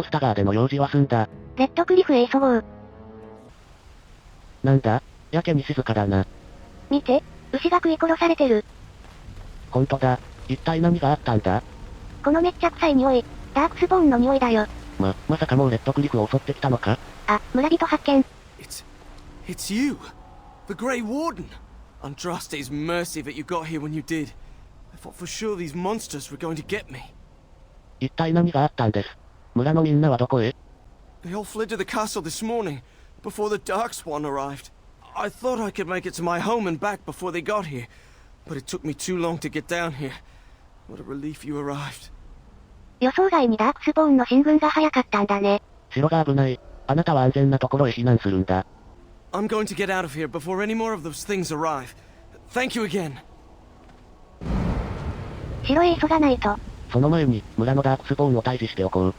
ポスタガーでの用事は済んだ。レッドクリフへ急ごう。なんだ？やけに静かだな。見て、牛が食い殺されてる。ほんとだ。一体何があったんだ？このめっちゃ臭い匂い、ダークスポーンの匂いだよ。まさかもうレッドクリフを襲ってきたのか？あ、村人発見。It's you, the Grey Warden. Andraste's mercy that you got here when you did. I thought for sure these monsters were going to get me. 一体何があったんです？村のみんなはどこへ？ They all fled to the castle this morning, before the Darkspawn arrived. I thought I could make it to my home and back before they got here, but it took me too long to get down here. What a relief you arrived. 予想外にダークスポーンの進軍が早かったんだね。城が危ない。あなたは安全なところへ避難するんだ。I'm going to get out of here before any more of those things arrive. Thank you again. 城へ急がないと。その前に、村のダークスポーンを退治しておこう。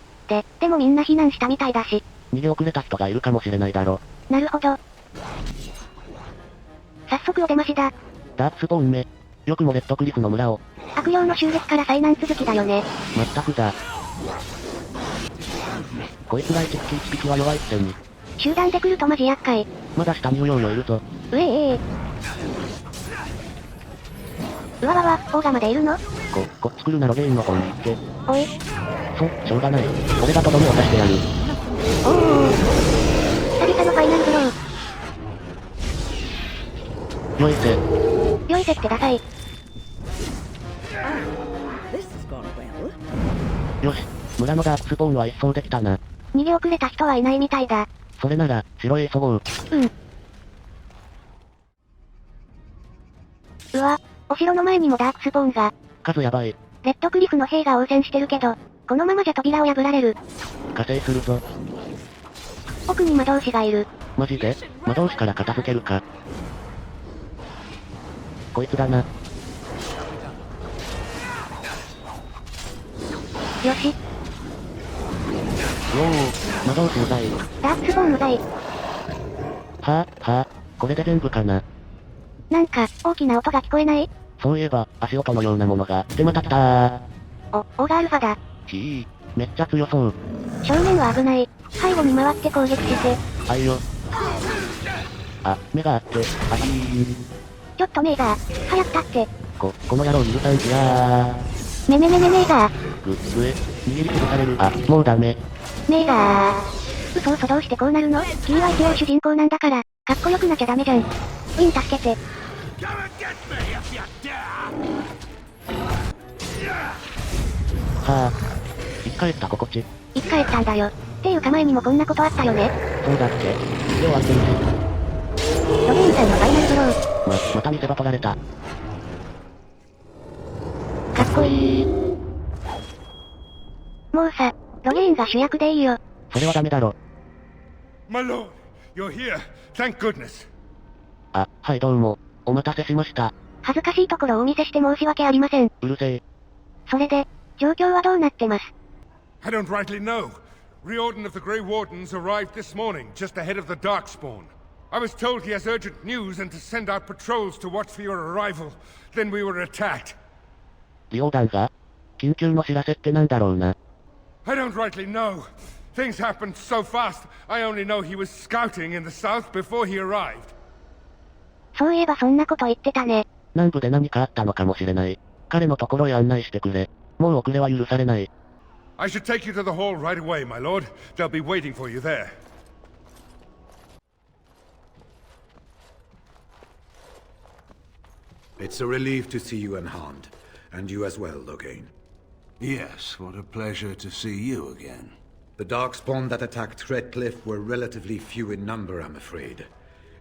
でもみんな避難したみたいだし。逃げ遅れた人がいるかもしれないだろ。なるほど。早速お出ましだ。ダークスポーンめ。よくもレッドクリフの村を。悪霊の襲撃から災難続きだよね。まったくだ。こいつが一匹は弱いくせに。集団で来るとマジ厄介。まだ下にうようよいるぞ。うわわわ、オーガまでいるの？こっち来るなロゲインの方に行って。おい。しょうがない。俺がとどめを刺してやる。おお。久々のファイナルブロー。よいせ。よいせってダサい。よし、村のダークスポーンは一掃できたな。逃げ遅れた人はいないみたいだ。それなら、城へ急ごう。うわ、お城の前にもダークスポーンが。数やばい。レッドクリフの兵が応戦してるけど、このままじゃ扉を破られる。加勢するぞ。奥に魔導士がいる。マジで？魔導士から片付けるか。こいつだな。よし。魔導士うざい。ダークスポーンうざい。はぁ、これで全部かな。なんか、大きな音が聞こえない？そういえば、足音のようなものが。でまた来たー。オーガアルファだ。めっちゃ強そう。正面は危ない。背後に回って攻撃して。あいよ。あ、目があって、ちょっとメイザー、早く立って。この野郎許さんじゃー。メイザー。逃げり潰される。あ、もうダメ。メイザー。嘘どうしてこうなるの？キーは一応主人公なんだから、かっこよくなきゃダメじゃん。ウィン助けて。はぁ。生き返った心地。生き返ったんだよ。っていうか前にもこんなことあったよね。そうだっけ？手を当てるし。ロゲインさんのファイナルブロー。また見せ場取られた。かっこいい。もうさ、ロゲインが主役でいいよ。それはダメだろ。My lord, you're here. Thank goodness. あ、はいどうも。お待たせしました。恥ずかしいところをお見せして申し訳ありません。うるせえ。それで、状況はどうなってます？ I don't rightly know. Riordan of the Grey Wardens arrived this morning, just ahead of the Darkspawn. I was told he has urgent news and to send out patrols to watch for your arrival. Then we were attacked. リオーダンが？緊急の知らせってなんだろうな。I don't rightly know. Things happened so fast, I only know he was scouting in the south before he arrived. そういえばそんなこと言ってたね。南部で何かあったのかもしれない。彼のところへ案内してくれ。もう遅れは許されない。I should take you to the hall right away, my lord. They'll be waiting for you there. It's a relief to see you unharmed. And you as well, Logain. Yes, what a pleasure to see you again. The Darkspawn that attacked Redcliffe were relatively few in number, I'm afraid.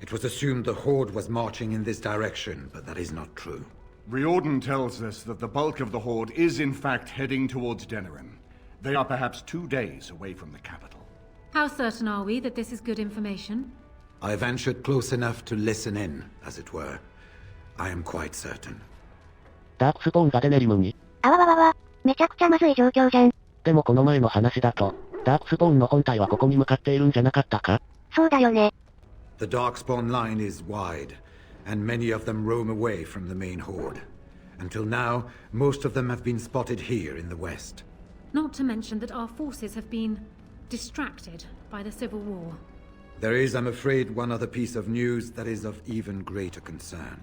It was assumed the Horde was marching in this direction, but that is not true. Riordan tells us that the bulk of the Horde is in fact heading towards Denerim. They are perhaps 2 days away from the capital. How certain are we that this is good information? I ventured close enough to listen in, as it were. I am quite certain. ダークスポーンがデネリムに。あわわわわ、めちゃくちゃまずい状況じゃん。でもこの前の話だと、ダークスポーンの本体はここに向かっているんじゃなかったか？そうだよね。The Darkspawn line is wide, and many of them roam away from the main horde. Until now, most of them have been spotted here in the west. Not to mention that our forces have been distracted by the civil war. There is, I'm afraid, one other piece of news that is of even greater concern.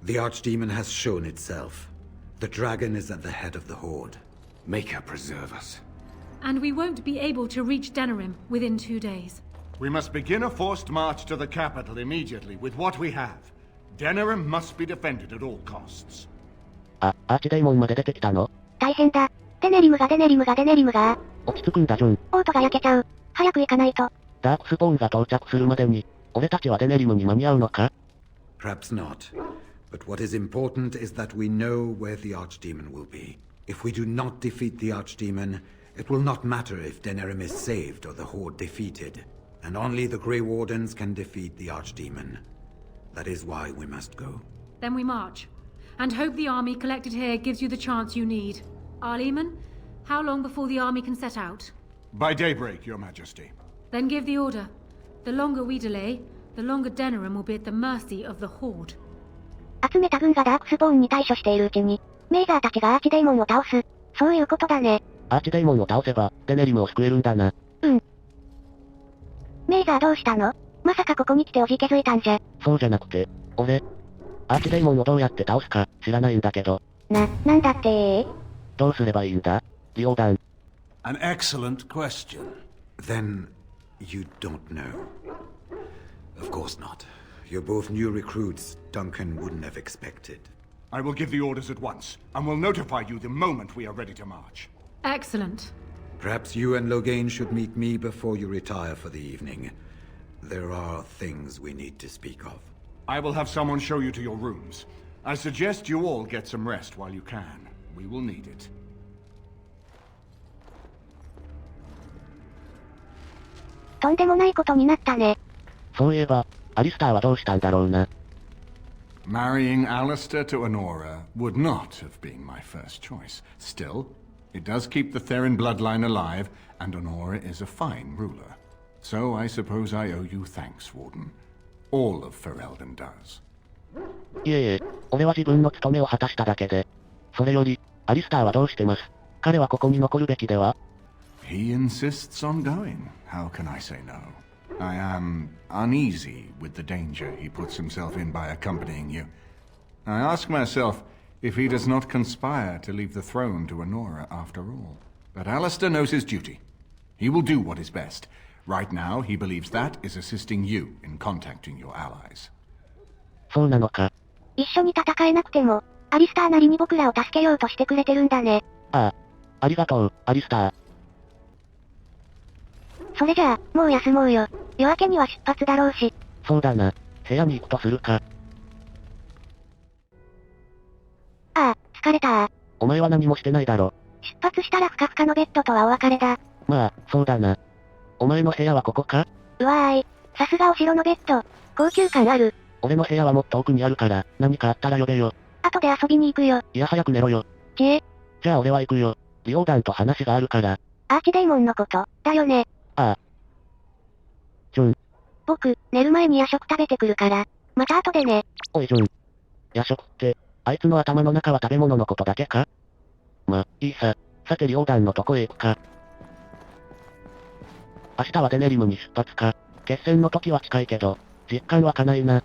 The Archdemon has shown itself. The dragon is at the head of the Horde. Make her preserve us. And we won't be able to reach Denerim within 2 days. We must begin a forced march to the capital immediately with what we have. Denerim must be defended at all costs. アーチデーモンまで出てきたの？大変だ。デネリムが。落ち着くんだジョン。オートが焼けちゃう。早く行かないと。ダークスポーンが到着するまでに、俺たちはデネリムに間に合うのか？ Perhaps not. But what is important is that we know where the Archdemon will be. If we do not defeat the Archdemon, it will not matter if Denerim is saved or the Horde defeated. And only the Grey Wardens can defeat the Archdemon. That is why we must go. Then we march. And hope the army collected here gives you the chance you need. Arleman, how long before the army can set out? By daybreak, Your Majesty. Then give the order. The longer we delay, the longer Denerim will be at the mercy of the Horde. 集めた軍がダークスポーンに対処しているうちに、メイザーたちがアーチデーモンを倒す。そういうことだね。アーチデーモンを倒せば、デネリムを救えるんだな。うん。メイザーどうしたの？まさかここに来ておじけづいたんじゃ。そうじゃなくて、俺、アーチデーモンをどうやって倒すか、知らないんだけど。なんだってどうすればいいんだ？リオダン。An excellent question. Then, you don't know. Of course not. You're both new recruits Duncan wouldn't have expected. I will give the orders at once, and will notify you the moment we are ready to march. Excellent. Perhaps you and Logain should meet me before you retire for the evening. There are things we need to speak of. I will have someone show you to your rooms. I suggest you all get some rest while you can. We will need it. とんでもないことになったね。そういえば、アリスターはどうしたんだろうな。Marrying Alistair to Honora would not have been my first choice. Still, it does keep the Theron bloodline alive, and Honora is a fine ruler. So I suppose I owe you thanks, Warden. All of Ferelden does. いえいえ、俺は自分の務めを果たしただけで。それより、アリスターはどうしてます？彼はここに残るべきでは？ He insists on going. How can I say no? I am uneasy with the danger he puts himself in by accompanying you. I ask myself if he does not conspire to leave the throne to Honora after all. But Alistair knows his duty. He will do what is best. Right now, he believes that is assisting you in contacting your allies. そうなのか。一緒に戦えなくても、アリスターなりに僕らを助けようとしてくれてるんだね。ああ。ありがとう、アリスター。それじゃあ、もう休もうよ。夜明けには出発だろうし。そうだな。部屋に行くとするか。ああ、疲れた。お前は何もしてないだろ。出発したらふかふかのベッドとはお別れだ。まあ、そうだな。お前の部屋はここか？うわーい。さすがお城のベッド。高級感ある。俺の部屋はもっと奥にあるから、何かあったら呼べよ。後で遊びに行くよ。いや早く寝ろよ。ちえ。じゃあ俺は行くよ。リオーダンと話があるから。アーチデーモンのこと、だよね。ああ。ジョン。僕、寝る前に夜食食べてくるから。また後でね。おいジョン。夜食って、あいつの頭の中は食べ物のことだけか？ま、いいさ。さてリオーダンのとこへ行くか。明日はデネリムに出発か。決戦の時は近いけど、実感湧かないな。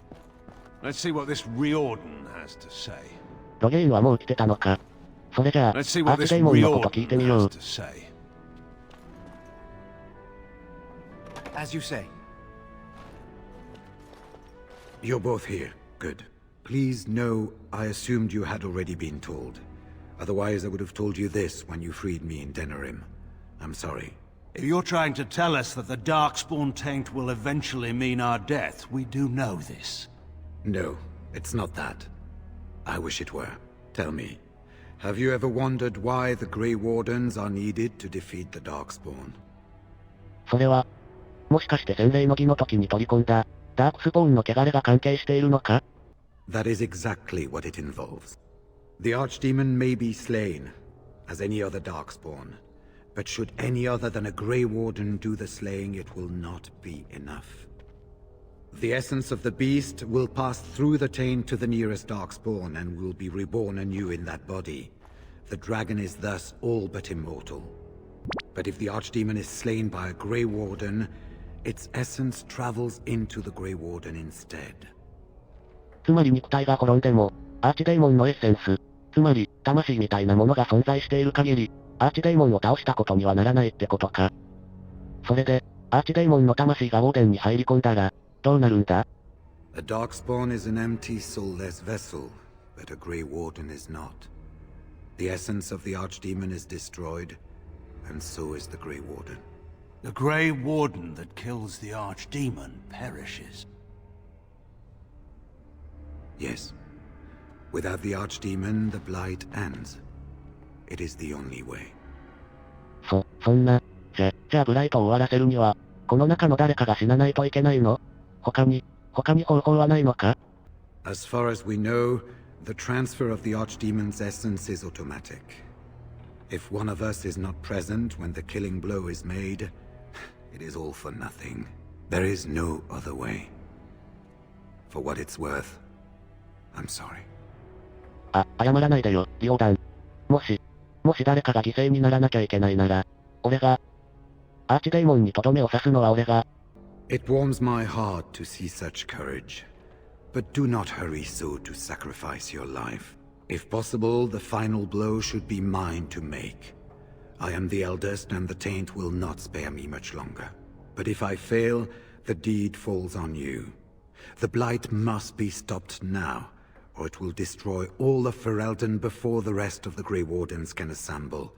Let's see what this Riordan has to say. ロゲインはもう来てたのか。それじゃあ、ア Let's see what ー this チデーモンのこと聞いてみよ Riordan う has。to say. As you say. You're both here. Good. Please know I assumed you had already been told. Otherwise I would have told you this when you freed me in Denerim. I'm sorry. If you're trying to tell us that the Darkspawn taint will eventually mean our death, we do know this. No, it's not that. I wish it were. Tell me, have you ever wondered why the Grey Wardens are needed to defeat the Darkspawn? それは、もしかして洗礼の儀の時に取り込んだ、ダークスポーンの汚れが関係しているのか？ That is exactly what it involves. The Archdemon may be slain, as any other Darkspawn. But should any other than a Grey Warden do the slaying, it will not be enough. The essence of the beast will pass through the taint to the nearest Darkspawn and will be reborn anew in that body. The dragon is thus all but immortal. But if the Archdemon is slain by a Grey Warden, its essence travels into the Grey Warden instead. つまり肉体が滅んでも、アーチデーモンのエッセンス、つまり、魂みたいなものが存在している限り、アーチデーモンを倒したことにはならないってことか。それで、アーチデーモンの魂がウォーデンに入り込んだら、どうなるんだ？ A Darkspawn is an empty, soulless vessel, but a Grey Warden is not. The essence of the Archdemon is destroyed, and so is the Grey Warden. The Grey Warden that kills the Archdemon perishes. Yes. Without the Archdemon, the Blight ends. It is the only way. そんな、じゃあブライトを終わらせるには、この中の誰かが死なないといけないの？他に方法はないのか？ As far as we know, the transfer of the Archdemon's essence is automatic. If one of us is not present when the killing blow is made, it is all for nothing. There is no other way. For what it's worth, I'm sorry. 謝らないでよ、リオダン。もし誰かが犠牲にならなきゃいけないなら、俺が、アーチデーモンにとどめを刺すのは俺が。It warms my heart to see such courage. But do not hurry so to sacrifice your life. If possible, the final blow should be mine to make. I am the eldest and the taint will not spare me much longer. But if I fail, the deed falls on you. The blight must be stopped now, or it will destroy all of Ferelden before the rest of the Grey Wardens can assemble.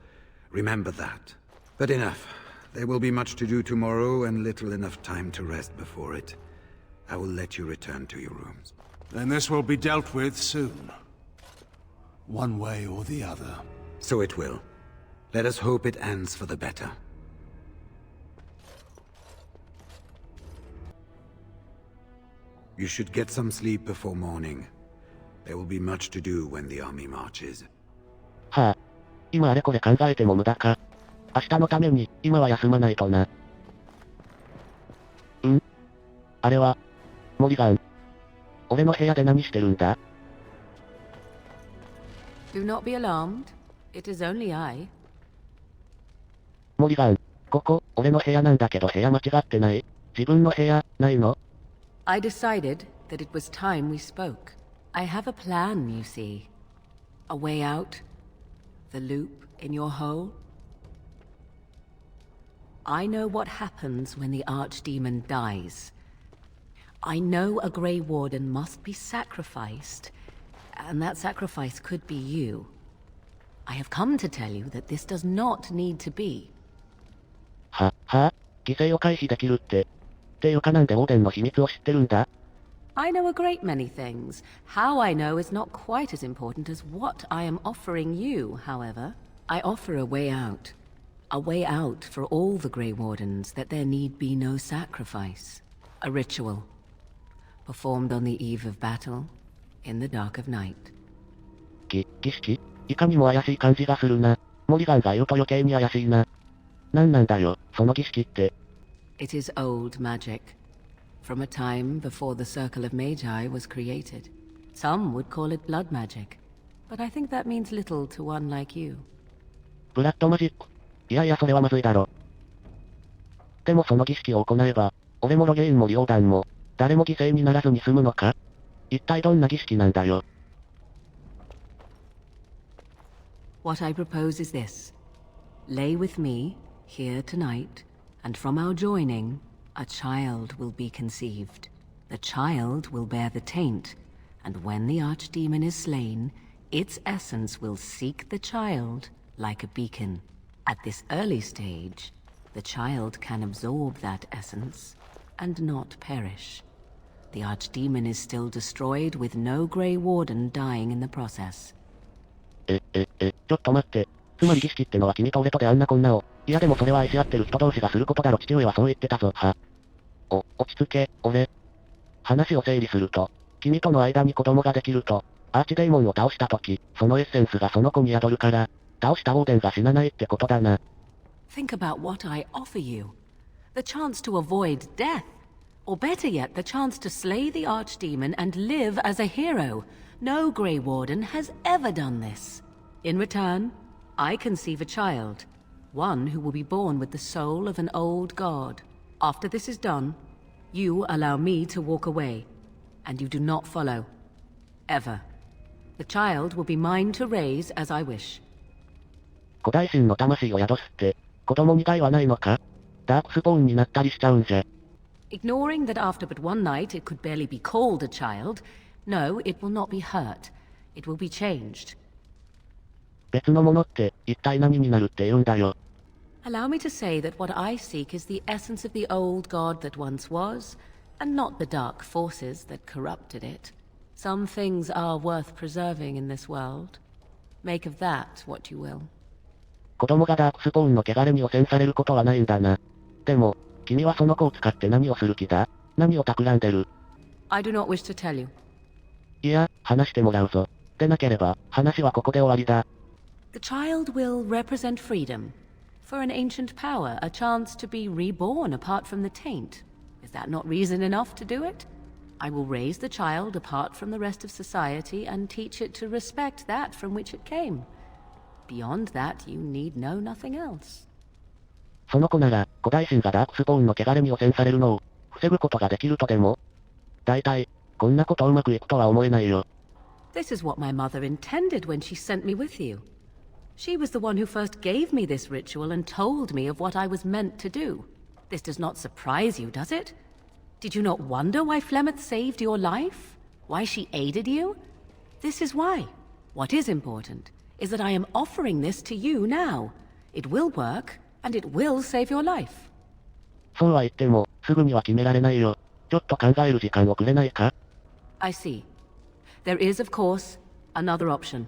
Remember that. But enough. There will be much to do tomorrow and little enough time to rest before it. I will let you return to your rooms. Then this will be dealt with soon. One way or the other. So it will. Let us hope it ends for the better. You should get some sleep before morning. There will be much to do when the army marches. はあ。今あれこれ考えても無駄か。明日のために、今は休まないとな。あれは、モリガン。俺の部屋で何してるんだ？ Do not be alarmed. It is only I. モリガン、ここ、俺の部屋なんだけど部屋間違ってない？自分の部屋、ないの？ I decided that it was time we spoke. I have a plan, you see. A way out. The loop in your hole. I know what happens when the Archdemon dies. I know a Grey Warden must be sacrificed, and that sacrifice could be you. I have come to tell you that this does not need to be. 犠牲を回避できるって。っていうかなんでウォーデンの秘密を知ってるんだ？ I know a great many things. How I know is not quite as important as what I am offering you, however. I offer a way out. A way out for all the Grey Wardens that there need be no sacrifice. A ritual. Performed on the eve of battle, in the dark of night. 儀式？いかにも怪しい感じがするな。モリガンが言うと余計に怪しいな。なんなんだよ、その儀式って。It is old magic. From a time before the Circle of Magi was created. Some would call it blood magic. But I think that means little to one like you. ブラッドマジック。いやいやそれはまずいだろ。でもその儀式を行えば、俺もロゲインもリオーダンも、誰も犠牲にならずに済むのか？一体どんな儀式なんだよ。What I propose is this. Lay with me, here tonight, and from our joining, a child will be conceived. The child will bear the taint, and when the Archdemon is slain, its essence will seek the child like a beacon. At this early stage, the child can absorb that essence and not perish. The Archdemon is still destroyed with no Grey Warden dying in the process. ちょっと待って。つまり儀式ってのは君と俺とであんなこんなを。いやでもそれは愛し合ってる人同士がすることだろ。父上はそう言ってたぞ。落ち着け、俺。話を整理すると、君との間に子供ができると、アーチデーモンを倒した時、そのエッセンスがその子に宿るから、倒したウォーデンが死なないってことだな。Think about what I offer you. The chance to avoid death. Or better yet, the chance to slay the Archdemon and live as a hero. No Grey Warden has ever done this. In return, I conceive a child. one who will be born with the soul of an old god. After this is done, you allow me to walk away, and you do not follow. Ever. The child will be mine to raise as I wish. 古代神の魂を宿すって、子供に害はないのか？ダークスポーンになったりしちゃうんじゃ。Ignoring that after but one night it could barely be called a child, no, it will not be hurt. It will be changed. 別のものって、一体何になるって言うんだよ。Allow me to say that what I seek is the essence of the old god that once was, and not the dark forces that corrupted it. Some things are worth preserving in this world. Make of that what you will. 子供がダークスポーンの汚れに汚染されることはないんだな。でも、君はその子を使って何をする気だ？何を企んでる？ I do not wish to tell you. いや、話してもらうぞ。でなければ、話はここで終わりだ。The child will represent freedom. For an ancient power, a chance to be reborn apart from the taint. Is that not reason enough to do it? I will raise the child apart from the rest of society and teach it to respect that from which it came. Beyond that, you need know nothing else. その子なら、古代神がダークスポーンの汚れに汚染されるのを、防ぐことができるとでも？大体、こんなことうまくいくとは思えないよ。This is what my mother intended when she sent me with you. She was the one who first gave me this ritual and told me of what I was meant to do. This does not surprise you, does it? Did you not wonder why Flemeth saved your life? Why she aided you? This is why. What is important is that I am offering this to you now. It will work, and it will save your life. そうは言っても、すぐには決められないよ。ちょっと考える時間をくれないか？ I see. There is, of course, another option.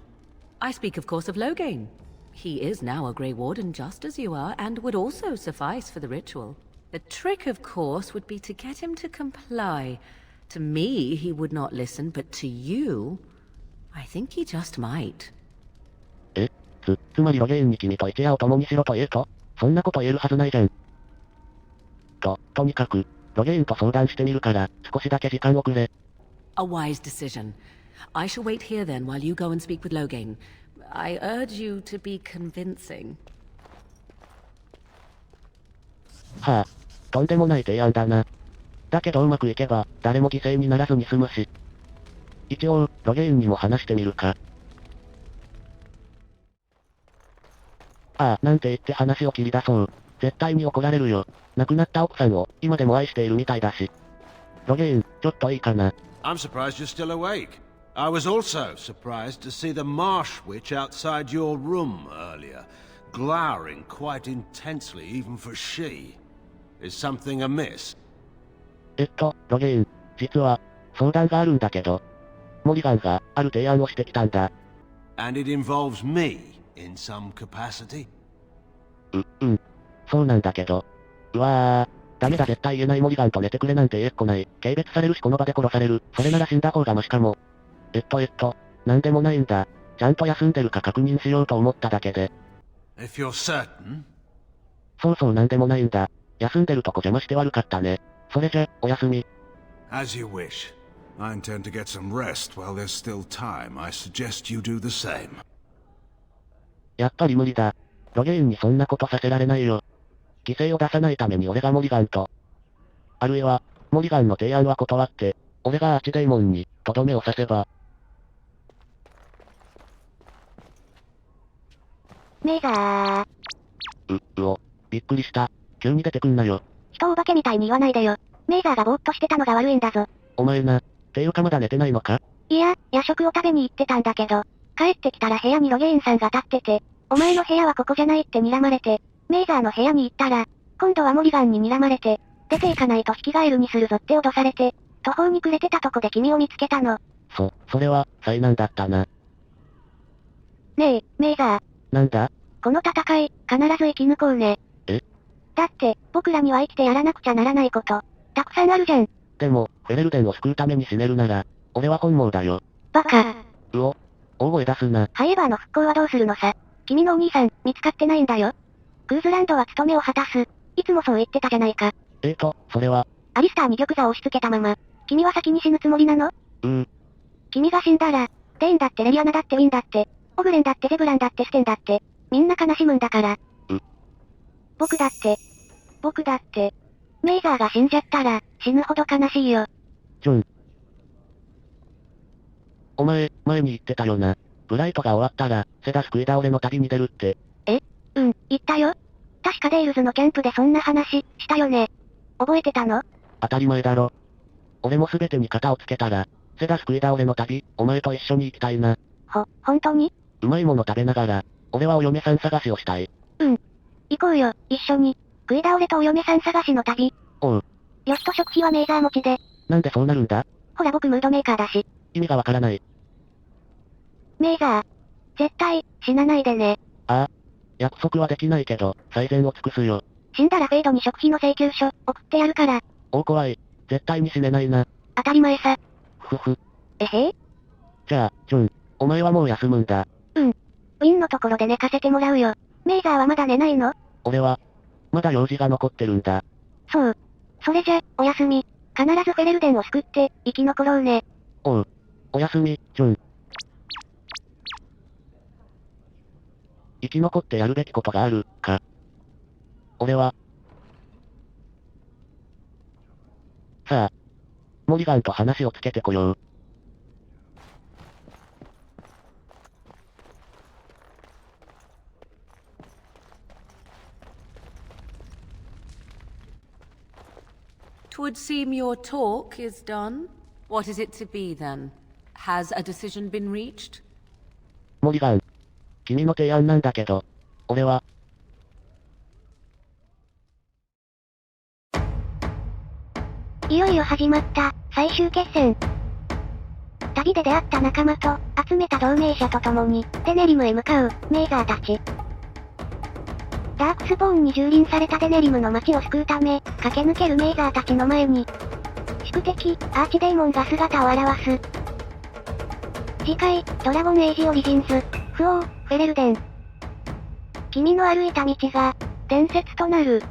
I speak, of course, of Loghain. He is now a Grey Warden just as you are, and would also suffice for the ritual. The trick, of course, would be to get him to comply. To me, he would not listen, but to you, I think he just might. つまりロゲインに君と一夜を共にしろと言えと？そんなこと言えるはずないじゃん。とにかく、ロゲインと相談してみるから、少しだけ時間をくれ。A wise decision. I shall wait here then while you go and speak with Loghain. I urge you to be convincing. はあ、とんでもない提案だな。だけどうまくいけば、誰も犠牲にならずに済むし。一応、ロゲインにも話してみるか。ああ、なんて言って話を切り出そう。絶対に怒られるよ。亡くなった奥さんを、今でも愛しているみたいだし。ロゲイン、ちょっといいかな。I'm surprised you're still awake. I was also surprised to see the marsh witch outside your room earlier, glowering quite intensely even for she. Is something amiss? ロゲイン、実は、相談があるんだけど。モリガンが、ある提案をしてきたんだ。And it involves me, in some capacity? そうなんだけど。うわー、ダメだ絶対言えないモリガンと寝てくれなんて言えっこない。軽蔑されるしこの場で殺される。それなら死んだ方がマシかも。なんでもないんだ。ちゃんと休んでるか確認しようと思っただけで。If you're certain. そうなんでもないんだ。休んでるとこ邪魔して悪かったね。それじゃ、おやすみ。As you wish. I intend to get some rest while there's still time. I suggest you do the same. やっぱり無理だ。ロゲインにそんなことさせられないよ。犠牲を出さないために俺がモリガンと。あるいは、モリガンの提案は断って、俺がアーチデーモンに、とどめを刺せば。メイザー。びっくりした。急に出てくんなよ。人をお化けみたいに言わないでよ。メイザーがぼーっとしてたのが悪いんだぞ。お前な。ていうかまだ寝てないのか？いや、夜食を食べに行ってたんだけど、帰ってきたら部屋にロゲインさんが立ってて、お前の部屋はここじゃないって睨まれて、メイザーの部屋に行ったら、今度はモリガンに睨まれて、出て行かないと引きガエルにするぞって脅されて、途方に暮れてたとこで君を見つけたの。それは、災難だったな。ねえ、メイザー。なんだ？この戦い、必ず生き抜こうね。だって、僕らには生きてやらなくちゃならないこと、たくさんあるじゃん。でも、フェレルデンを救うために死ねるなら、俺は本望だよ。バカ。大声出すな。ハイエバーの復興はどうするのさ。君のお兄さん、見つかってないんだよ。クーズランドは務めを果たす。いつもそう言ってたじゃないか。それは。アリスターに玉座を押し付けたまま、君は先に死ぬつもりなの？君が死んだら、デインだってレリアナだってウィンだって、オグレンだってゼブランだってステンだって、みんな悲しむんだから。僕だって、メイザーが死んじゃったら、死ぬほど悲しいよ。ジョン。お前、前に言ってたよな。ブライトが終わったら、セダス食い倒れの旅に出るって。言ったよ。確かデイルズのキャンプでそんな話、したよね。覚えてたの？当たり前だろ。俺も全てに型をつけたら、セダス食い倒れの旅、お前と一緒に行きたいな。本当に？うまいもの食べながら、俺はお嫁さん探しをしたい。行こうよ、一緒に。食い倒れとお嫁さん探しの旅。おう。よしと食費はメイザー持ちで。なんでそうなるんだ？ほら僕ムードメーカーだし。意味がわからない。メイザー。絶対、死なないでね。ああ。約束はできないけど、最善を尽くすよ。死んだらフェイドに食費の請求書、送ってやるから。怖い。絶対に死ねないな。当たり前さ。ふふ。えへい？じゃあ、ジョン、お前はもう休むんだ。ウィンのところで寝かせてもらうよ。メイザーはまだ寝ないの？俺は、まだ用事が残ってるんだ。そう。それじゃ、おやすみ。必ずフェレルデンを救って、生き残ろうね。おやすみ、ジョン。生き残ってやるべきことがある、か。俺は。さあ、モリガンと話をつけてこよう。'Twould seem your talk is done. What is it to be then? Has a decision been reached? モリガン。君の提案なんだけど、俺は。いよいよ始まった、最終決戦。旅で出会った仲間と、集めた同盟者と共に、デネリムへ向かう、メイザーたち。ダークスポーンに蹂躙されたデネリムの街を救うため、駆け抜けるメイザーたちの前に、宿敵、アーチデーモンが姿を現す。次回、ドラゴンエイジオリジンズ、フォー、フェレルデン。君の歩いた道が、伝説となる。